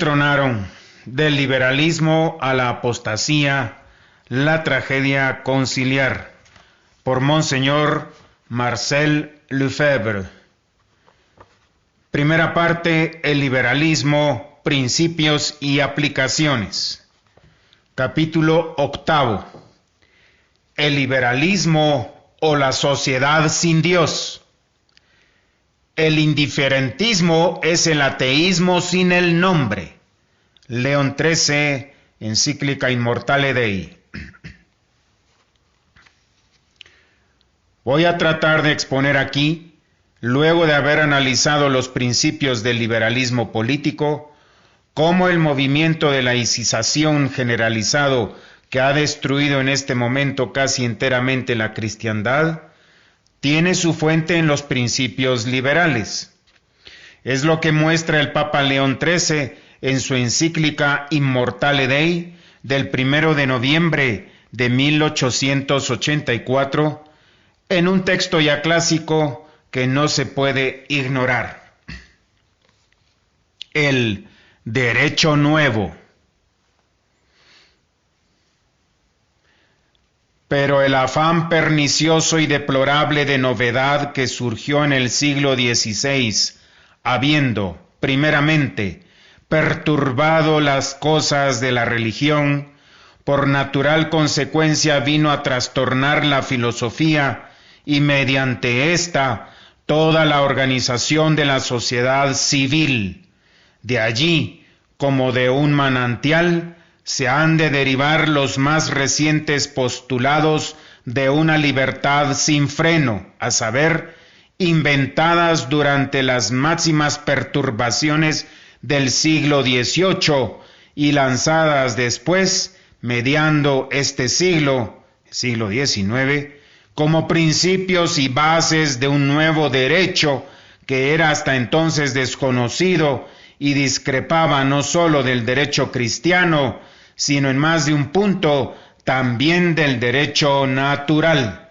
destronaron del liberalismo a la apostasía, la tragedia conciliar, por Monseñor Marcel Lefebvre. Primera parte: el liberalismo, principios y aplicaciones. Capítulo 8. El liberalismo o la sociedad sin Dios. El indiferentismo es el ateísmo sin el nombre. León XIII, encíclica Immortale Dei. Voy a tratar de exponer aquí, luego de haber analizado los principios del liberalismo político, cómo el movimiento de laicización generalizado que ha destruido en este momento casi enteramente la cristiandad, tiene su fuente en los principios liberales. Es lo que muestra el Papa León XIII en su encíclica Immortale Dei del 1 de noviembre de 1884, en un texto ya clásico que no se puede ignorar. El derecho nuevo. Pero el afán pernicioso y deplorable de novedad que surgió en el siglo XVI, habiendo, primeramente, perturbado las cosas de la religión, por natural consecuencia vino a trastornar la filosofía y mediante ésta toda la organización de la sociedad civil. De allí, como de un manantial, se han de derivar los más recientes postulados de una libertad sin freno, a saber, inventadas durante las máximas perturbaciones del siglo XVIII y lanzadas después, mediando este siglo XIX, como principios y bases de un nuevo derecho que era hasta entonces desconocido y discrepaba no sólo del derecho cristiano, sino en más de un punto también del derecho natural.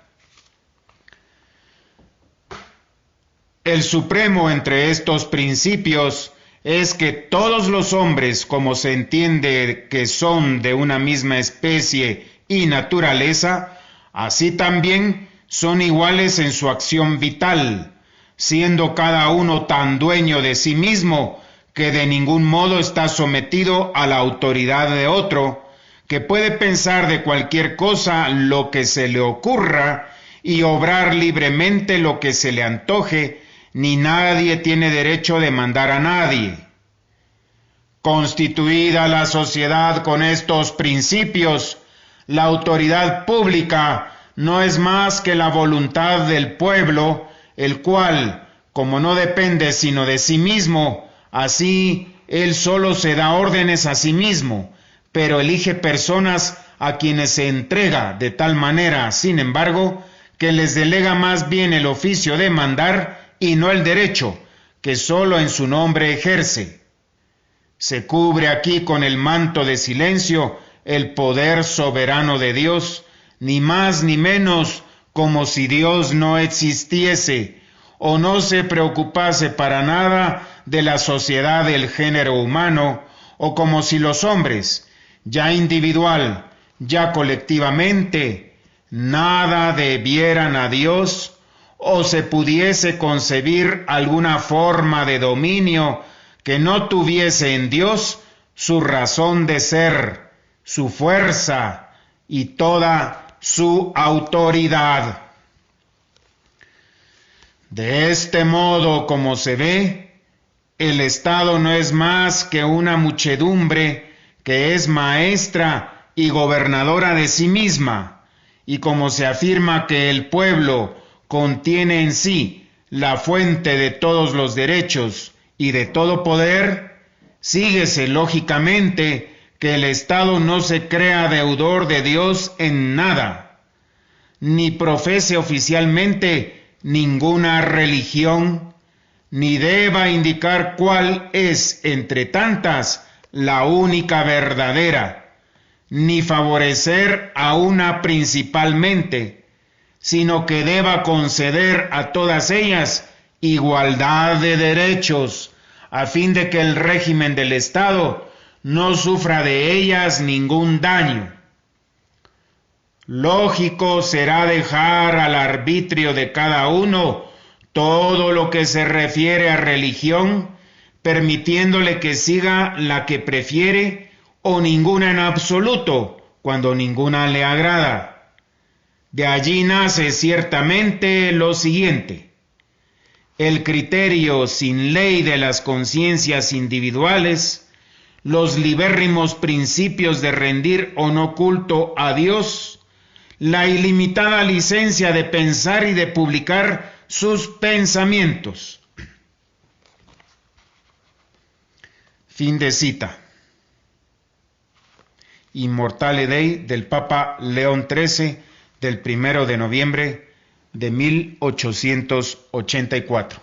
El supremo entre estos principios es que todos los hombres, como se entiende que son de una misma especie y naturaleza, así también son iguales en su acción vital, siendo cada uno tan dueño de sí mismo que de ningún modo está sometido a la autoridad de otro, que puede pensar de cualquier cosa lo que se le ocurra y obrar libremente lo que se le antoje, ni nadie tiene derecho de mandar a nadie. Constituida la sociedad con estos principios, la autoridad pública no es más que la voluntad del pueblo, el cual, como no depende sino de sí mismo, así él solo se da órdenes a sí mismo, pero elige personas a quienes se entrega de tal manera, sin embargo, que les delega más bien el oficio de mandar y no el derecho, que solo en su nombre ejerce. Se cubre aquí con el manto de silencio el poder soberano de Dios, ni más ni menos como si Dios no existiese o no se preocupase para nada de la sociedad del género humano, o como si los hombres, ya individual, ya colectivamente, nada debieran a Dios, o se pudiese concebir alguna forma de dominio que no tuviese en Dios su razón de ser, su fuerza y toda su autoridad. De este modo, como se ve, el Estado no es más que una muchedumbre que es maestra y gobernadora de sí misma, y como se afirma que el pueblo contiene en sí la fuente de todos los derechos y de todo poder, síguese lógicamente que el Estado no se crea deudor de Dios en nada, ni profese oficialmente ninguna religión, ni deba indicar cuál es entre tantas la única verdadera, ni favorecer a una principalmente, sino que deba conceder a todas ellas igualdad de derechos, a fin de que el régimen del Estado no sufra de ellas ningún daño. Lógico será dejar al arbitrio de cada uno todo lo que se refiere a religión, permitiéndole que siga la que prefiere o ninguna en absoluto, cuando ninguna le agrada. De allí nace ciertamente lo siguiente: el criterio sin ley de las conciencias individuales, los libérrimos principios de rendir o no culto a Dios, la ilimitada licencia de pensar y de publicar sus pensamientos. Fin de cita. Immortale Dei del Papa León XIII del 1 de noviembre de 1884.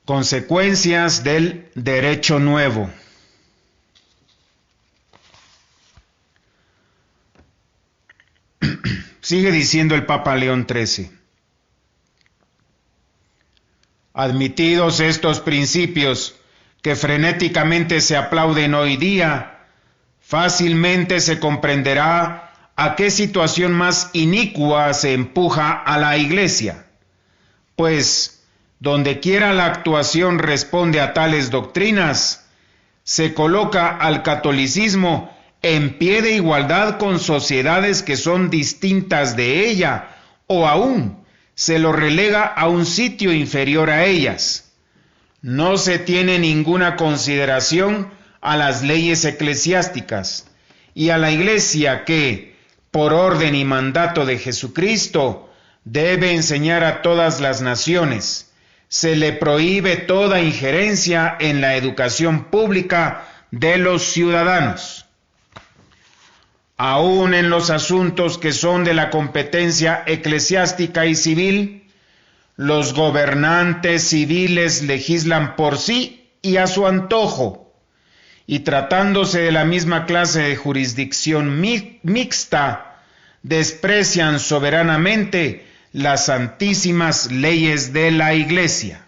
Consecuencias del derecho nuevo. Sigue diciendo el Papa León XIII. Admitidos estos principios que frenéticamente se aplauden hoy día, fácilmente se comprenderá a qué situación más inicua se empuja a la Iglesia, pues donde quiera la actuación responde a tales doctrinas, se coloca al catolicismo en pie de igualdad con sociedades que son distintas de ella, o aún se lo relega a un sitio inferior a ellas. No se tiene ninguna consideración a las leyes eclesiásticas y a la Iglesia que, por orden y mandato de Jesucristo, debe enseñar a todas las naciones. Se le prohíbe toda injerencia en la educación pública de los ciudadanos. Aún en los asuntos que son de la competencia eclesiástica y civil, los gobernantes civiles legislan por sí y a su antojo, y tratándose de la misma clase de jurisdicción mixta, desprecian soberanamente las santísimas leyes de la Iglesia.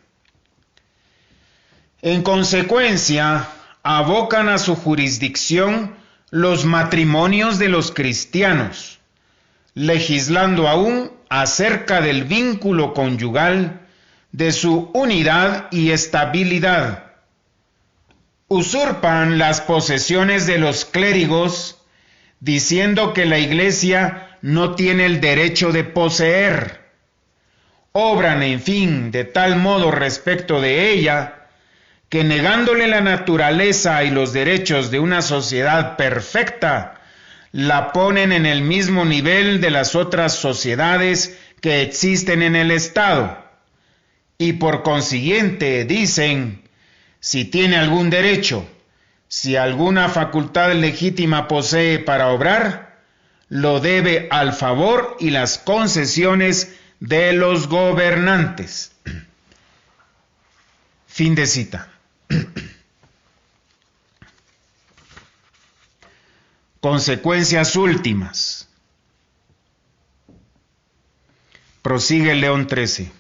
En consecuencia, abocan a su jurisdicción los matrimonios de los cristianos, legislando aún acerca del vínculo conyugal, de su unidad y estabilidad. Usurpan las posesiones de los clérigos, diciendo que la Iglesia no tiene el derecho de poseer. Obran, en fin, de tal modo respecto de ella, que negándole la naturaleza y los derechos de una sociedad perfecta, la ponen en el mismo nivel de las otras sociedades que existen en el Estado. Y por consiguiente dicen, si tiene algún derecho, si alguna facultad legítima posee para obrar, lo debe al favor y las concesiones de los gobernantes. Fin de cita. Consecuencias últimas. Prosigue León XIII.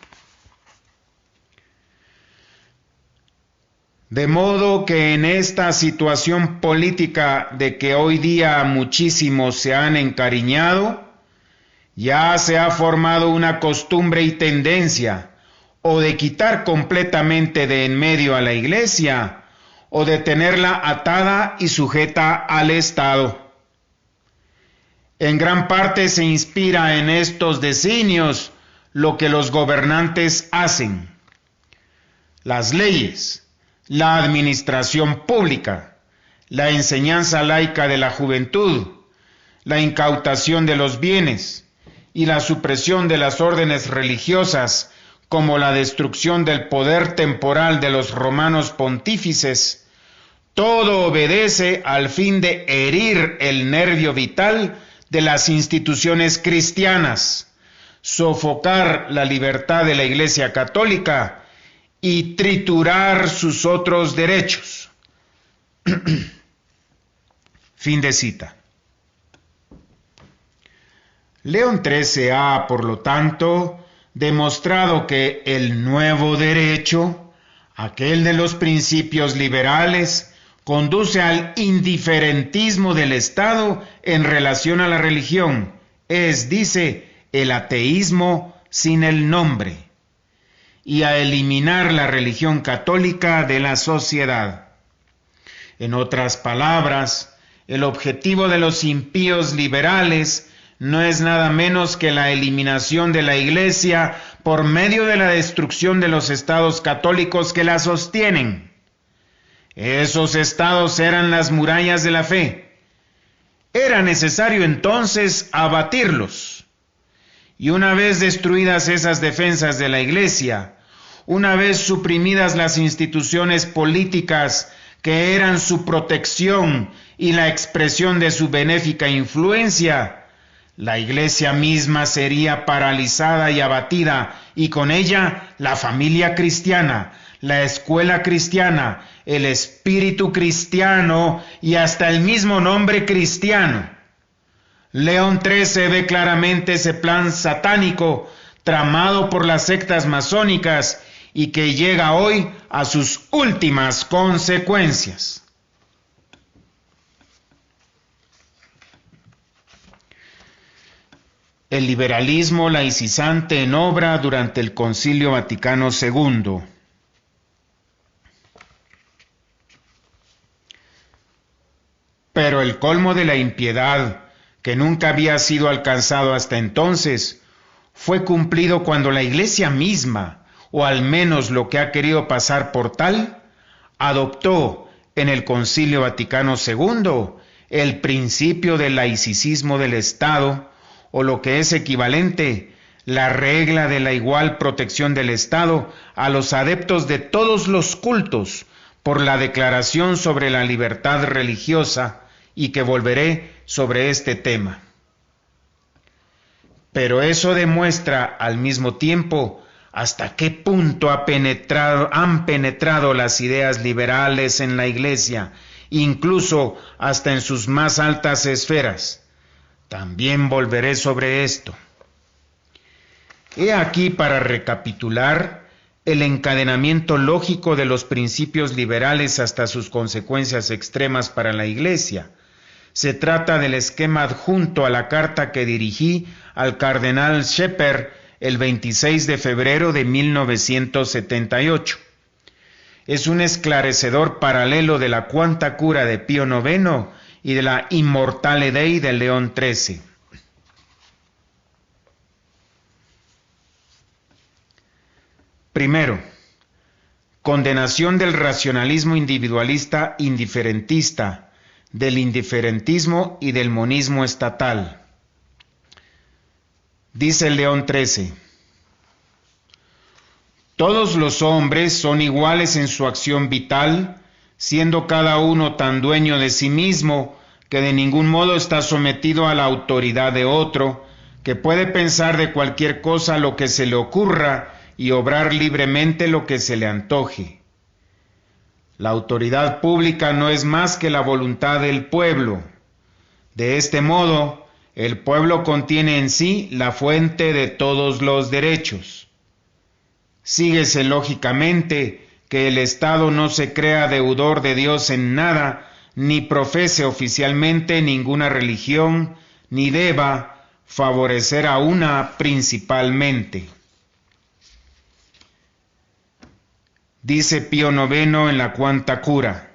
De modo que en esta situación política de que hoy día muchísimos se han encariñado, ya se ha formado una costumbre y tendencia o de quitar completamente de en medio a la Iglesia, o de tenerla atada y sujeta al Estado. En gran parte se inspira en estos designios lo que los gobernantes hacen. Las leyes, la administración pública, la enseñanza laica de la juventud, la incautación de los bienes y la supresión de las órdenes religiosas, como la destrucción del poder temporal de los romanos pontífices, todo obedece al fin de herir el nervio vital de las instituciones cristianas, sofocar la libertad de la Iglesia católica y triturar sus otros derechos. Fin de cita. León XIII ha, por lo tanto, demostrado que el nuevo derecho, aquel de los principios liberales, conduce al indiferentismo del Estado en relación a la religión, dice, el ateísmo sin el nombre, y a eliminar la religión católica de la sociedad. En otras palabras, el objetivo de los impíos liberales no es nada menos que la eliminación de la Iglesia por medio de la destrucción de los estados católicos que la sostienen. Esos estados eran las murallas de la fe. Era necesario entonces abatirlos. Y una vez destruidas esas defensas de la Iglesia, una vez suprimidas las instituciones políticas que eran su protección y la expresión de su benéfica influencia, la Iglesia misma sería paralizada y abatida, y con ella la familia cristiana, la escuela cristiana, el espíritu cristiano y hasta el mismo nombre cristiano. León XIII ve claramente ese plan satánico tramado por las sectas masónicas y que llega hoy a sus últimas consecuencias. El liberalismo laicizante en obra durante el Concilio Vaticano II. Pero el colmo de la impiedad, que nunca había sido alcanzado hasta entonces, fue cumplido cuando la Iglesia misma, o al menos lo que ha querido pasar por tal, adoptó en el Concilio Vaticano II el principio del laicismo del Estado, o lo que es equivalente, la regla de la igual protección del Estado a los adeptos de todos los cultos por la Declaración sobre la Libertad Religiosa, y que volveré sobre este tema. Pero eso demuestra al mismo tiempo hasta qué punto han penetrado las ideas liberales en la Iglesia, incluso hasta en sus más altas esferas. También volveré sobre esto. He aquí, para recapitular, el encadenamiento lógico de los principios liberales hasta sus consecuencias extremas para la Iglesia. Se trata del esquema adjunto a la carta que dirigí al cardenal Shepherd el 26 de febrero de 1978. Es un esclarecedor paralelo de la Quanta Cura de Pío IX y de la Immortale Dei de León XIII. Primero, condenación del racionalismo individualista indiferentista, del indiferentismo y del monismo estatal. Dice León XIII: todos los hombres son iguales en su acción vital, siendo cada uno tan dueño de sí mismo que de ningún modo está sometido a la autoridad de otro, que puede pensar de cualquier cosa lo que se le ocurra y obrar libremente lo que se le antoje. La autoridad pública no es más que la voluntad del pueblo. De este modo, el pueblo contiene en sí la fuente de todos los derechos. Síguese lógicamente que el Estado no se crea deudor de Dios en nada, ni profese oficialmente ninguna religión, ni deba favorecer a una principalmente. Dice Pío IX en la Quanta Cura: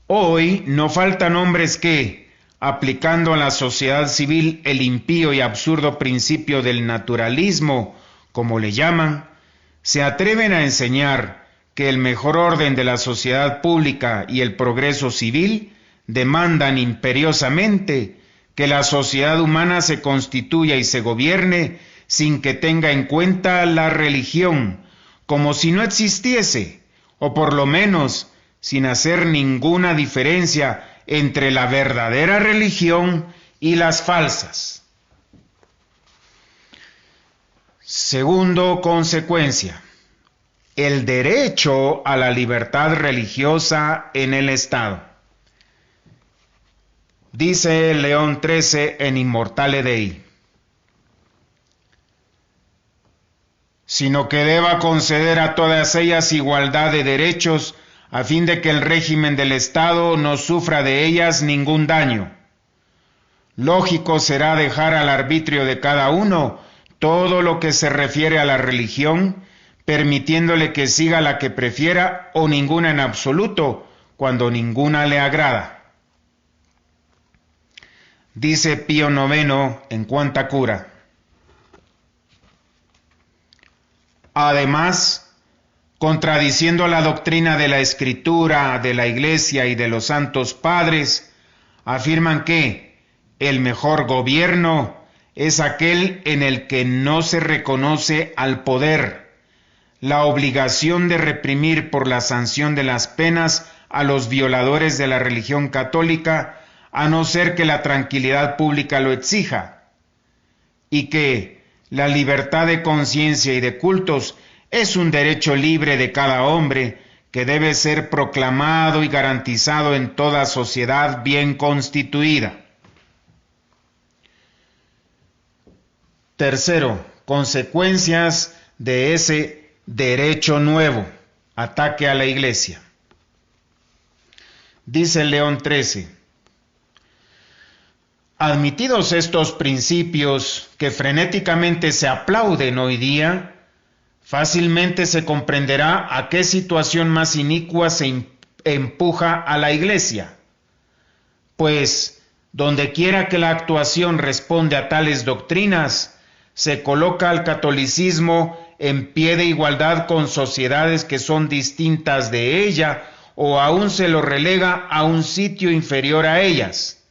hoy no faltan hombres que, aplicando a la sociedad civil el impío y absurdo principio del naturalismo, como le llaman, se atreven a enseñar que el mejor orden de la sociedad pública y el progreso civil demandan imperiosamente que la sociedad humana se constituya y se gobierne sin que tenga en cuenta la religión, como si no existiese, o por lo menos sin hacer ninguna diferencia entre la verdadera religión y las falsas. Segundo, consecuencia: el derecho a la libertad religiosa en el Estado. Dice León XIII en Immortale Dei: sino que deba conceder a todas ellas igualdad de derechos, a fin de que el régimen del Estado no sufra de ellas ningún daño. Lógico será dejar al arbitrio de cada uno todo lo que se refiere a la religión, permitiéndole que siga la que prefiera o ninguna en absoluto, cuando ninguna le agrada. Dice Pío IX en Quanta Cura. Además, contradiciendo la doctrina de la Escritura, de la Iglesia y de los santos padres, afirman que el mejor gobierno es aquel en el que no se reconoce al poder la obligación de reprimir por la sanción de las penas a los violadores de la religión católica, a no ser que la tranquilidad pública lo exija, y que la libertad de conciencia y de cultos es un derecho libre de cada hombre que debe ser proclamado y garantizado en toda sociedad bien constituida. Tercero, consecuencias de ese derecho nuevo, ataque a la Iglesia. Dice León XIII, admitidos estos principios que frenéticamente se aplauden hoy día, fácilmente se comprenderá a qué situación más inicua se empuja a la Iglesia, pues donde quiera que la actuación responde a tales doctrinas, se coloca al catolicismo en pie de igualdad con sociedades que son distintas de ella, o aún se lo relega a un sitio inferior a ellas.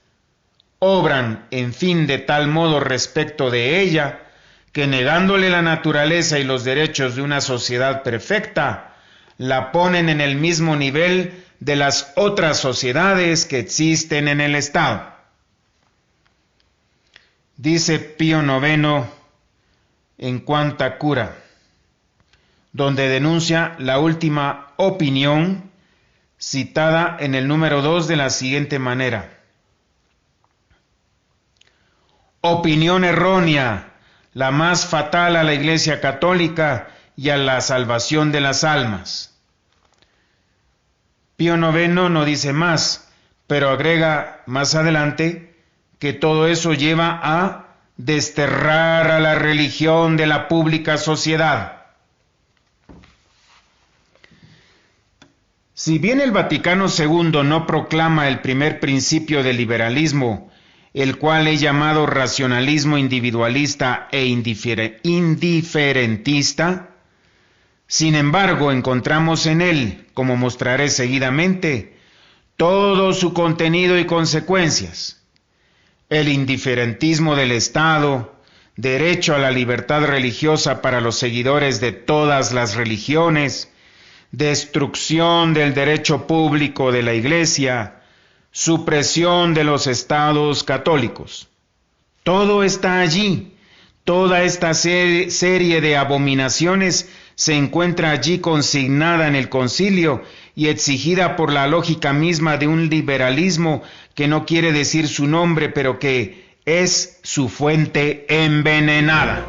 Obran, en fin, de tal modo respecto de ella, que negándole la naturaleza y los derechos de una sociedad perfecta, la ponen en el mismo nivel de las otras sociedades que existen en el Estado. Dice Pío IX en Quanta Cura, donde denuncia la última opinión citada en el número 2 de la siguiente manera: opinión errónea, la más fatal a la Iglesia Católica y a la salvación de las almas. Pío IX no dice más, pero agrega más adelante que todo eso lleva a desterrar a la religión de la pública sociedad. Si bien el Vaticano II no proclama el primer principio del liberalismo, el cual es llamado racionalismo individualista e indiferentista, sin embargo encontramos en él, como mostraré seguidamente, todo su contenido y consecuencias. El indiferentismo del Estado, derecho a la libertad religiosa para los seguidores de todas las religiones, destrucción del derecho público de la Iglesia, supresión de los estados católicos. Todo está allí. Toda esta serie de abominaciones se encuentra allí consignada en el concilio y exigida por la lógica misma de un liberalismo que no quiere decir su nombre, pero que es su fuente envenenada.